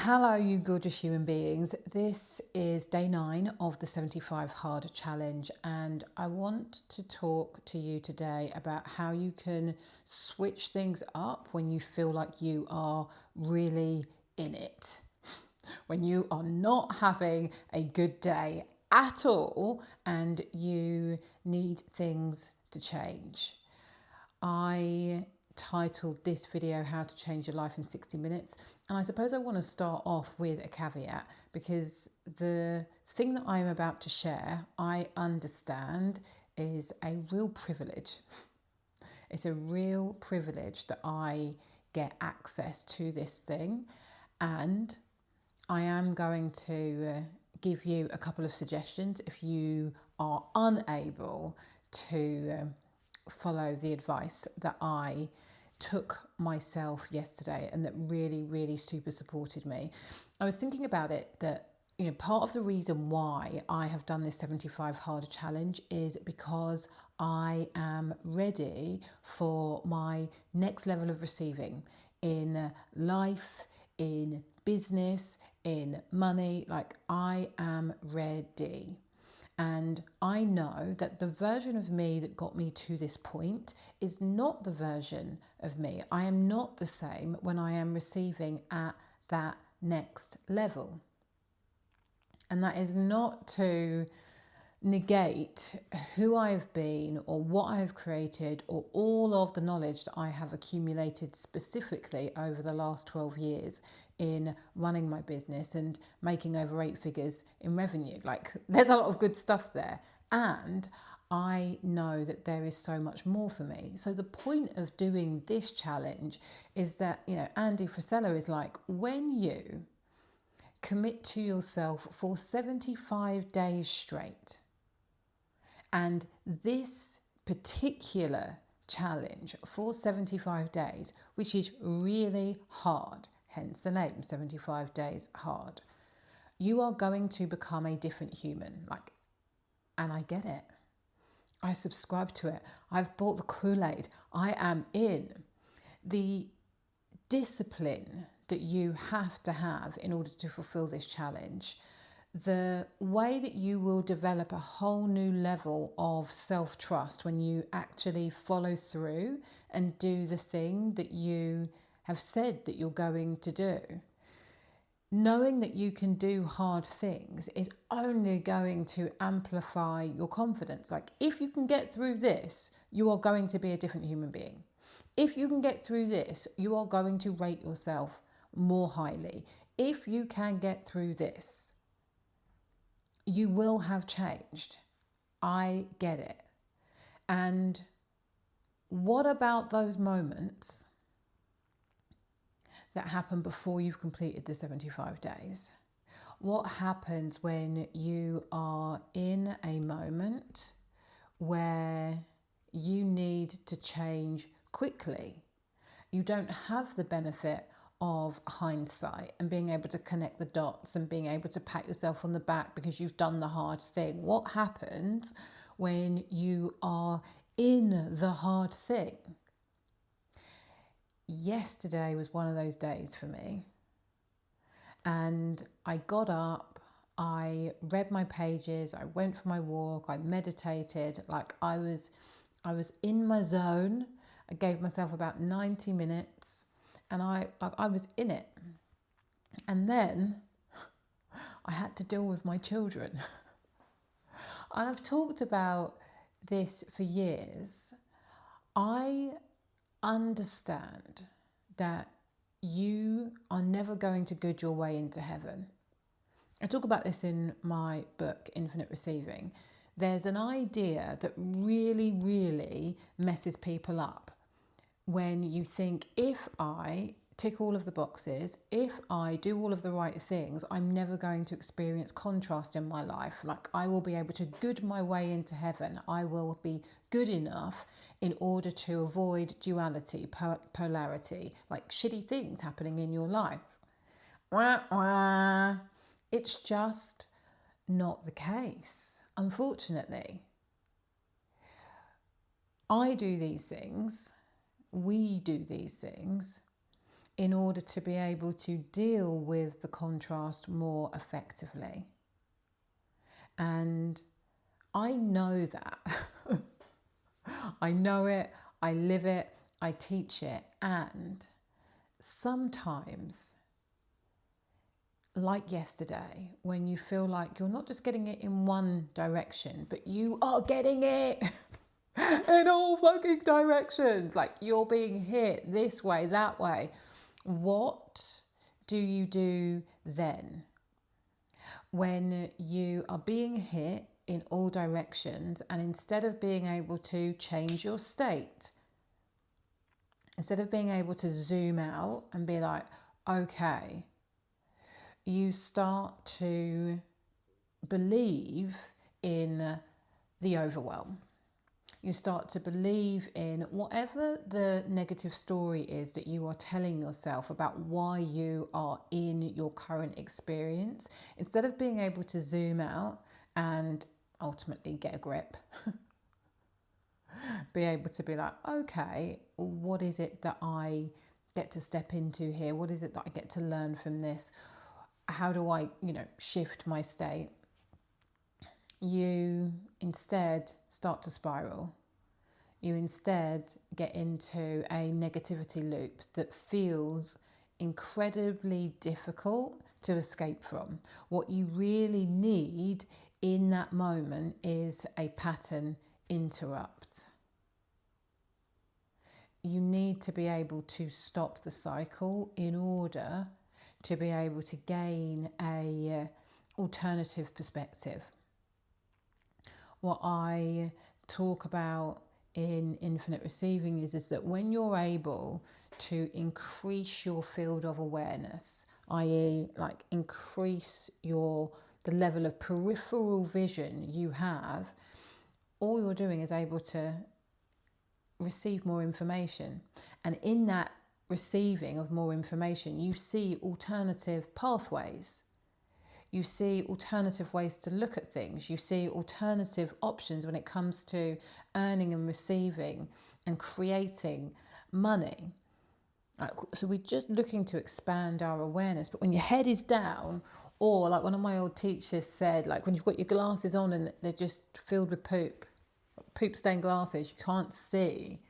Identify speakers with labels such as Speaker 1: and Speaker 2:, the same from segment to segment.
Speaker 1: Hello, you gorgeous human beings. This is day 9 of the 75 Hard Challenge, and I want to talk to you today about how you can switch things up when you feel like you are really in it. When you are not having a good day at all and you need things to change. I titled this video How to Change Your Life in 60 Minutes, and I suppose I want to start off with a caveat because the thing that I'm about to share, I understand, is a real privilege. It's a real privilege that I get access to this thing, and I am going to give you a couple of suggestions if you are unable to follow the advice that I took myself yesterday and that really super supported me. I was thinking about it that part of the reason why I have done this 75 Hard Challenge is because I am ready for my next level of receiving in life, in business, in money. Like, I am ready. And I know that the version of me that got me to this point is not the version of me. I am not the same when I am receiving at that next level. And that is not to negate who I've been or what I have created or all of the knowledge that I have accumulated specifically over the last 12 years in running my business and making over 8 figures in revenue. Like, there's a lot of good stuff there. And I know that there is so much more for me. So the point of doing this challenge is that, Andy Frisella is like, when you commit to yourself for 75 days straight, and this particular challenge for 75 days, which is really hard, hence the name, 75 days hard, you are going to become a different human. And I get it. I subscribe to it. I've bought the Kool-Aid. I am in. The discipline that you have to have in order to fulfill this challenge, the way that you will develop a whole new level of self-trust when you actually follow through and do the thing that you have said that you're going to do. Knowing that you can do hard things is only going to amplify your confidence. Like, if you can get through this, you are going to be a different human being. If you can get through this, you are going to rate yourself more highly. If you can get through this, you will have changed. I get it. And what about those moments that happen before you've completed the 75 days? What happens when you are in a moment where you need to change quickly? You don't have the benefit of hindsight and being able to connect the dots and being able to pat yourself on the back because you've done the hard thing. What happens when you are in the hard thing? Yesterday was one of those days for me. And I got up, I read my pages, I went for my walk, I meditated. Like, I was in my zone. I gave myself about 90 minutes and I was in it. And then I had to deal with my children. And I've talked about this for years. I understand that you are never going to good your way into heaven. I talk about this in my book, Infinite Receiving. There's an idea that really messes people up when you think, if I tick all of the boxes, if I do all of the right things, I'm never going to experience contrast in my life. Like, I will be able to good my way into heaven. I will be good enough in order to avoid duality, polarity, like shitty things happening in your life. It's just not the case, unfortunately. I do these things. We do these things in order to be able to deal with the contrast more effectively. And I know that. I know it, I live it, I teach it. And sometimes, like yesterday, when you feel like you're not just getting it in one direction, but you are getting it in all fucking directions, like you're being hit this way, that way, what do you do then? When you are being hit in all directions, and instead of being able to change your state, instead of being able to zoom out and be like, okay, you start to believe in the overwhelm. You start to believe in whatever the negative story is that you are telling yourself about why you are in your current experience. Instead of being able to zoom out and ultimately get a grip, be able to be like, okay, what is it that I get to step into here? What is it that I get to learn from this? How do I, shift my state? You instead start to spiral. You instead get into a negativity loop that feels incredibly difficult to escape from. What you really need in that moment is a pattern interrupt. You need to be able to stop the cycle in order to be able to gain a alternative perspective. What I talk about in Infinite Receiving is that when you're able to increase your field of awareness, i.e. like increase the level of peripheral vision you have, all you're doing is able to receive more information. And in that receiving of more information, you see alternative pathways. You see alternative ways to look at things. You see alternative options when it comes to earning and receiving and creating money. So we're just looking to expand our awareness. But when your head is down, or like one of my old teachers said, like when you've got your glasses on and they're just filled with poop stained glasses, you can't see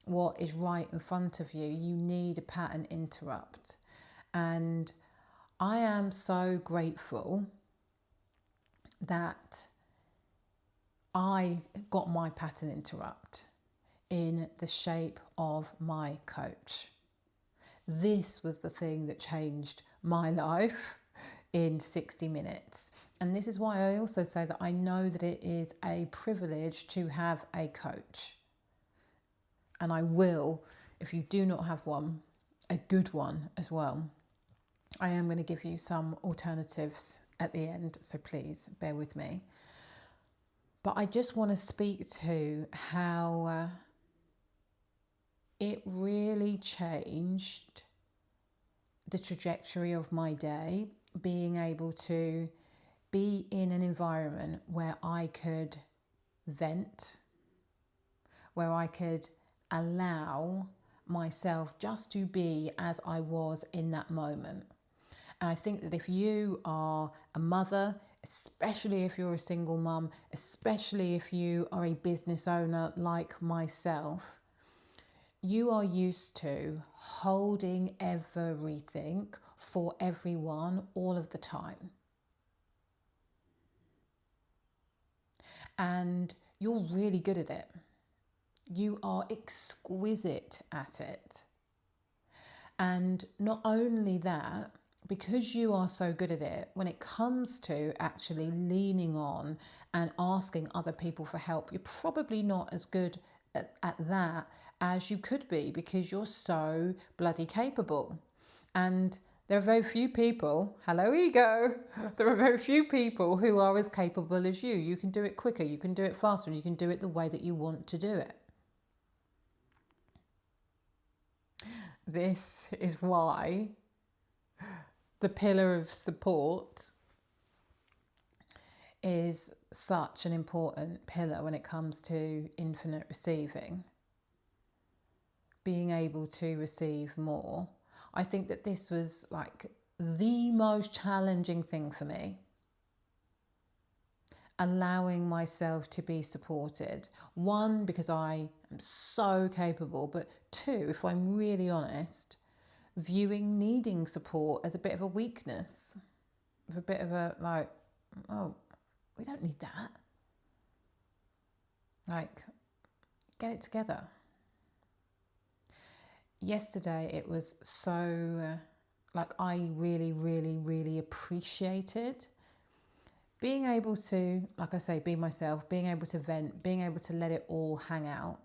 Speaker 1: what is right in front of you. You need a pattern interrupt. And I am so grateful that I got my pattern interrupt in the shape of my coach. This was the thing that changed my life in 60 minutes. And this is why I also say that I know that it is a privilege to have a coach. And I will, if you do not have one, a good one as well. I am going to give you some alternatives at the end, so please bear with me. But I just want to speak to how it really changed the trajectory of my day, being able to be in an environment where I could vent, where I could allow myself just to be as I was in that moment. And I think that if you are a mother, especially if you're a single mum, especially if you are a business owner like myself, you are used to holding everything for everyone all of the time. And you're really good at it. You are exquisite at it. And not only that, because you are so good at it, when it comes to actually leaning on and asking other people for help, you're probably not as good at that as you could be, because you're so bloody capable. And there are very few people, hello ego, there are very few people who are as capable as you. You can do it quicker, you can do it faster, and you can do it the way that you want to do it. This is why the pillar of support is such an important pillar when it comes to infinite receiving. Being able to receive more. I think that this was like the most challenging thing for me. Allowing myself to be supported. One, because I am so capable, but two, if I'm really honest, viewing needing support as a bit of a weakness, of a bit of a like, oh, we don't need that. Like, get it together. Yesterday, it was so, like, I really, really, really appreciated being able to, like I say, be myself, being able to vent, being able to let it all hang out,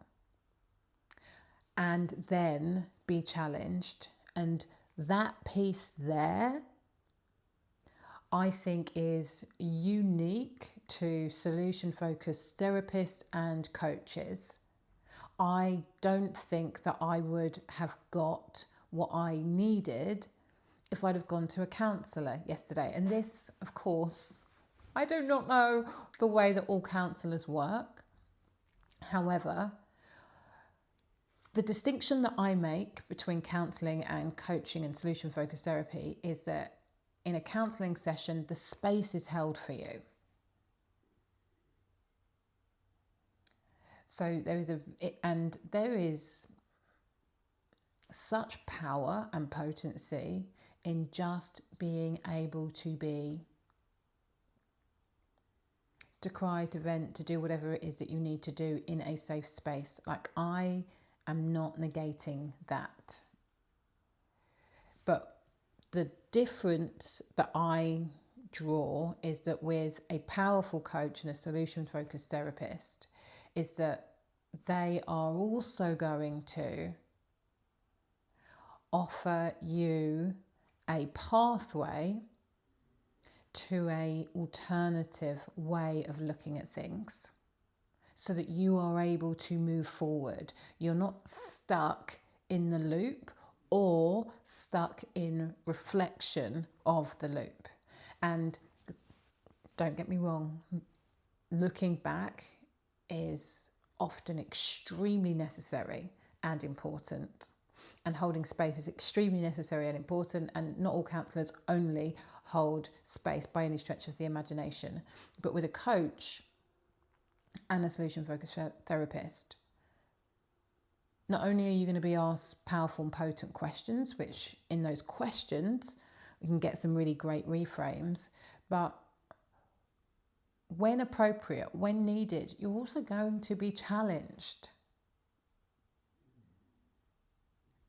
Speaker 1: and then be challenged. And that piece there, I think, is unique to solution-focused therapists and coaches. I don't think that I would have got what I needed if I'd have gone to a counsellor yesterday. And this, of course, I do not know the way that all counsellors work. However, the distinction that I make between counselling and coaching and solution-focused therapy is that in a counselling session, the space is held for you. So there is such power and potency in just being able to cry, to vent, to do whatever it is that you need to do in a safe space. Like, I am not negating that. But the difference that I draw is that with a powerful coach and a solution-focused therapist is that they are also going to offer you a pathway to an alternative way of looking at things so that you are able to move forward. You're not stuck in the loop or stuck in reflection of the loop. And don't get me wrong, looking back is often extremely necessary and important. And holding space is extremely necessary and important, and not all counsellors only hold space by any stretch of the imagination. But with a coach and a solution-focused therapist, not only are you going to be asked powerful and potent questions, which in those questions we can get some really great reframes, but when appropriate, when needed, you're also going to be challenged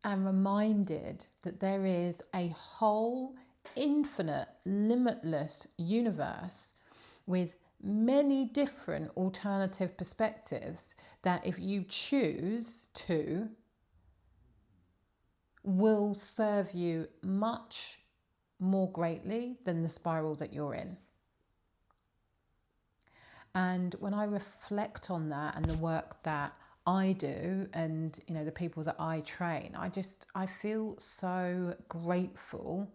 Speaker 1: and reminded that there is a whole infinite, limitless universe with many different alternative perspectives that, if you choose to, will serve you much more greatly than the spiral that you're in. And when I reflect on that and the work that I do and, you know, the people that I train, I feel so grateful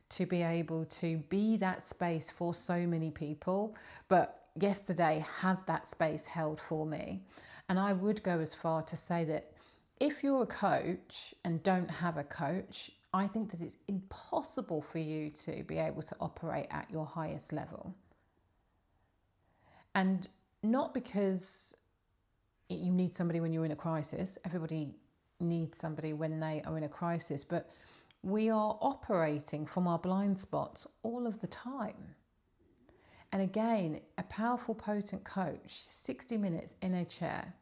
Speaker 1: to be able to be that space for so many people, but yesterday have that space held for me. And I would go as far to say that if you're a coach and don't have a coach, I think that it's impossible for you to be able to operate at your highest level. And not because you need somebody when you're in a crisis. Everybody needs somebody when they are in a crisis, but we are operating from our blind spots all of the time. And again, a powerful, potent coach, 60 minutes in a chair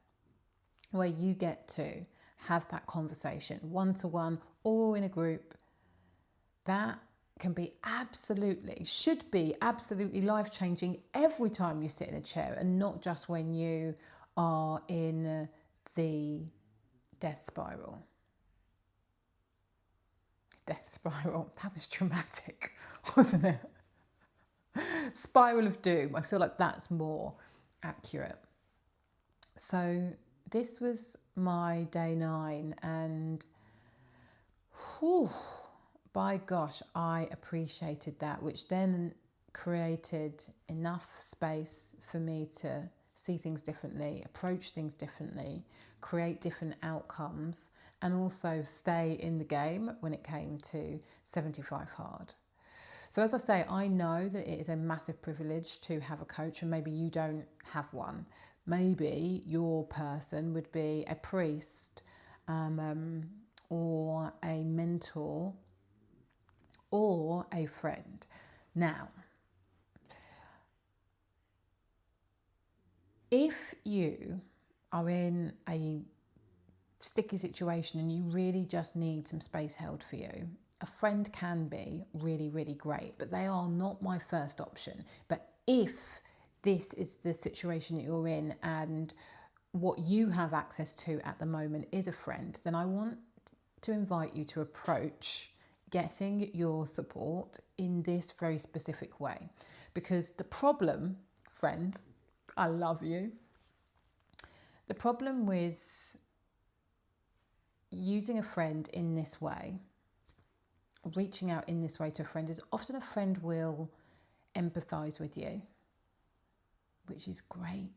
Speaker 1: where you get to have that conversation one-to-one or in a group, that can be should be absolutely life-changing every time you sit in a chair, and not just when you are in the death spiral. Death spiral, that was dramatic, wasn't it? Spiral of doom, I feel like that's more accurate. So this was my day 9, and by gosh, I appreciated that, which then created enough space for me to see things differently, approach things differently, create different outcomes, and also stay in the game when it came to 75 Hard. So as I say, I know that it is a massive privilege to have a coach, and maybe you don't have one. Maybe your person would be a priest, or a mentor, or a friend. Now, if you are in a sticky situation and you really just need some space held for you, a friend can be really, really great, but they are not my first option. But if this is the situation that you're in and what you have access to at the moment is a friend, then I want to invite you to approach getting your support in this very specific way. Because the problem, friends, I love you. The problem with using a friend in this way, reaching out in this way to a friend, is often a friend will empathise with you, which is great.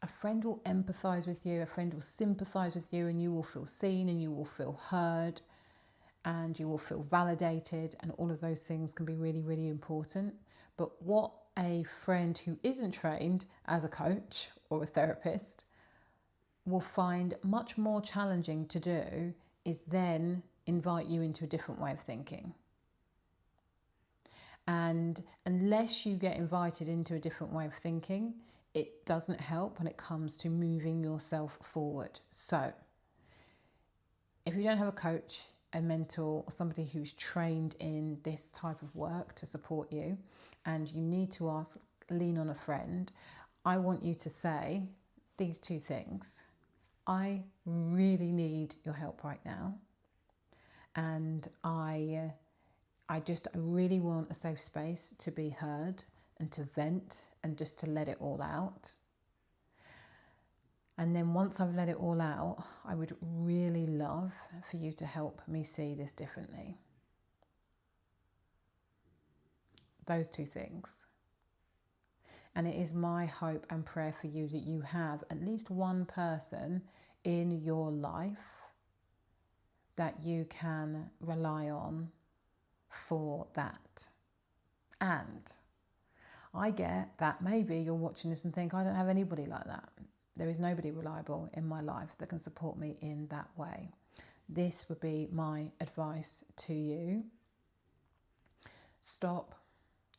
Speaker 1: A friend will empathise with you, a friend will sympathise with you, and you will feel seen and you will feel heard and you will feel validated, and all of those things can be really, really important. But what a friend who isn't trained as a coach or a therapist will find much more challenging to do is then invite you into a different way of thinking. And unless you get invited into a different way of thinking, it doesn't help when it comes to moving yourself forward. So if you don't have a coach, a mentor, or somebody who's trained in this type of work to support you, and you need to lean on a friend, I want you to say these two things. I really need your help right now. And I really want a safe space to be heard and to vent and just to let it all out. And then once I've let it all out, I would really love for you to help me see this differently. Those two things. And it is my hope and prayer for you that you have at least one person in your life that you can rely on for that. And I get that maybe you're watching this and think, I don't have anybody like that. There is nobody reliable in my life that can support me in that way. This would be my advice to you. Stop,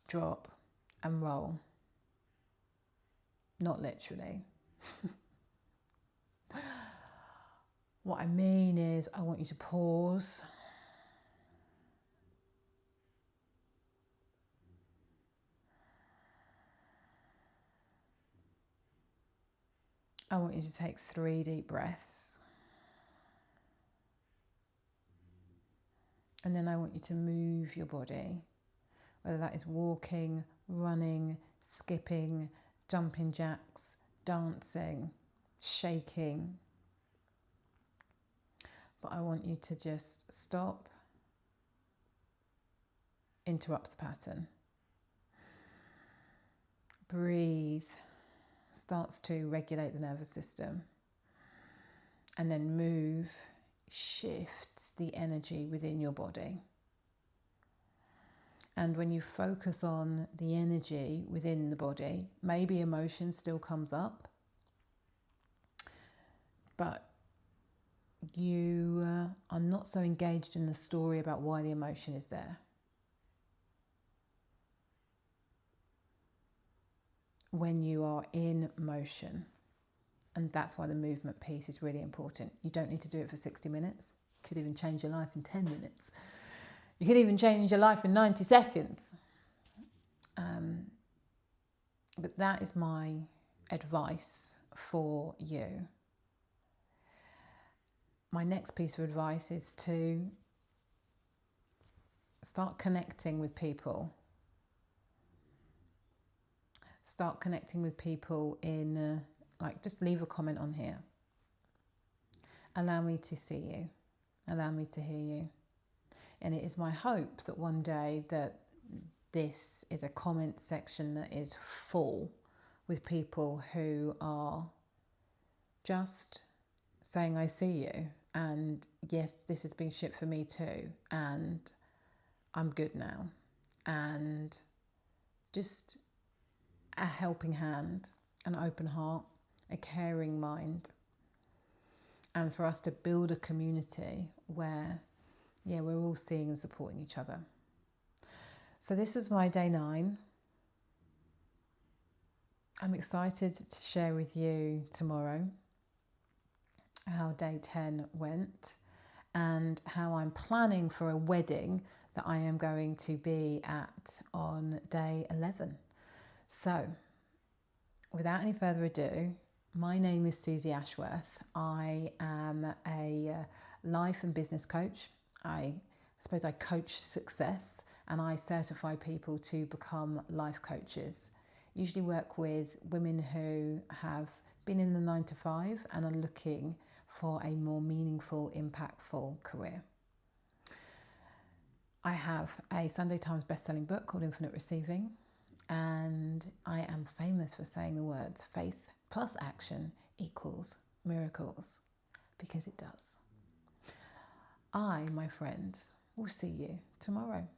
Speaker 1: drop, and roll. Not literally. What I mean is, I want you to pause. I want you to take 3 deep breaths. And then I want you to move your body, whether that is walking, running, skipping, jumping jacks, dancing, shaking. But I want you to just stop, interrupts the pattern. Breathe, starts to regulate the nervous system. And then move, shifts the energy within your body. And when you focus on the energy within the body, maybe emotion still comes up, but you are not so engaged in the story about why the emotion is there. When you are in motion. And that's why the movement piece is really important. You don't need to do it for 60 minutes. You could even change your life in 10 minutes. You could even change your life in 90 seconds. But that is my advice for you. My next piece of advice is to start connecting with people. Start connecting with people in, just leave a comment on here. Allow me to see you. Allow me to hear you. And it is my hope that one day that this is a comment section that is full with people who are just saying, I see you, and yes, this has been shit for me too, and I'm good now, and just a helping hand, an open heart, a caring mind, and for us to build a community where, we're all seeing and supporting each other. So this is my day 9. I'm excited to share with you tomorrow how day 10 went and how I'm planning for a wedding that I am going to be at on day 11. So without any further ado, my name is Susie Ashworth. I am a life and business coach. I suppose I coach success, and I certify people to become life coaches. Usually work with women who have been in the 9 to 5 and are looking for a more meaningful, impactful career. I have a Sunday Times best-selling book called Infinite Receiving, and I am famous for saying the words faith plus action equals miracles, because it does. I, my friend, will see you tomorrow.